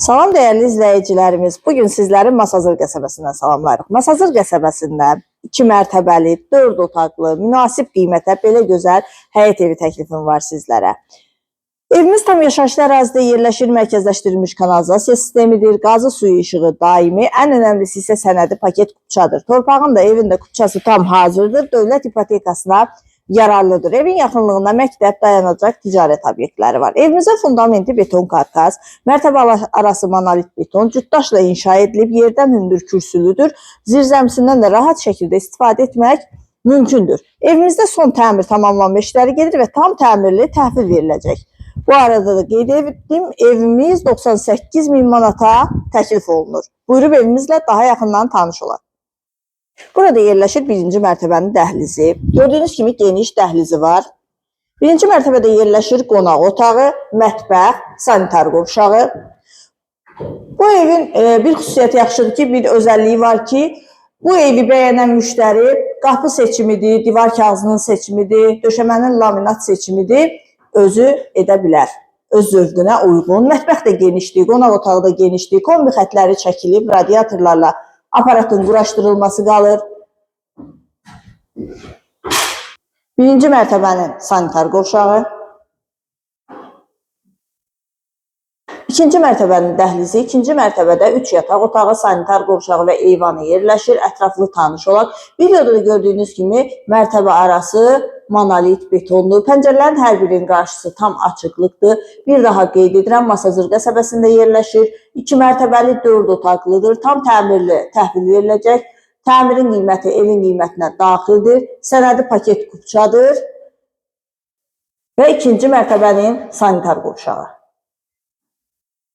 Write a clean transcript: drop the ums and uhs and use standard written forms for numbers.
Salam dəyərli izləyicilərimiz. Bugün sizləri Masazır qəsəbəsindən salamlayırıq. Masazır qəsəbəsində 2 mərtəbəli, 4 otaqlı, münasib qiymətə belə gözəl həyət evi təklifim var sizlərə. Evimiz tam yaşayışlı ərazidə yerləşir, mərkəzləşdirilmiş kanalizasiya sistemidir, qazı suyu işığı daimi, ən önəmlisi isə sənədi paket kupçadır. Torpağın da evin də kupçası tam hazırdır, dövlət ipotekasına yararlıdır. Evin yaxınlığında məktəb, dayanacaq, ticarət obyektləri var. Evimizin fundamenti beton karkas, mərtəbə arası monolit beton, cütdaşla inşa edilib, yerdən hündür kürsülüdür. Zirzəmisindən də rahat şəkildə istifadə etmək mümkündür. Evimizdə son təmir tamamlanma işləri gedir və tam təmirli təhvil veriləcək. Bu arada da qeyd etdim, evimiz 98.000 manata təklif olunur. Buyurub evimizlə daha yaxından tanış olaq. Burada yerləşir 1-ci mərtəbənin dəhlizi. Gördüyünüz kimi geniş dəhlizi var. 1-ci mərtəbədə yerləşir qonaq otağı, mətbəx, sanitar qovşağı. Bu evin bir xüsusiyyəti yaxşıdır ki, bir özəlliyi var ki, bu evi bəyənən müştəri qapı seçimidir, divar kağızının seçimidir, döşəmənin laminat seçimidir, özü edə bilər. Öz zövqünə uyğun. Mətbəx də genişdir, qonaq otağı da genişdir, kombi xətləri çəkilib, radiatorlarla aparatın quraşdırılması qalır. 1-ci mərtəbənin sanitar qovşağı. 2-ci mərtəbənin dəhlizi, 2-ci mərtəbədə 3 yataq otağı, sanitar qovşağı və eyvanı yerləşir. Ətraflı tanış olaq. Videoda da gördüyünüz kimi mərtəbə arası monolit betondur. Pəncərələrin hər birinin qarşısı tam açıqlıqdır. Bir daha qeyd edirəm, Masazır qəsəbəsində yerləşir. 2 mərtəbəli 4 otaqlıdır. Tam təmirli təhvil veriləcək. Təmirin qiyməti evin qiymətinə daxildir. Sənədi paket kupçadır və 2-ci mərtəbənin sanitar qovşağı.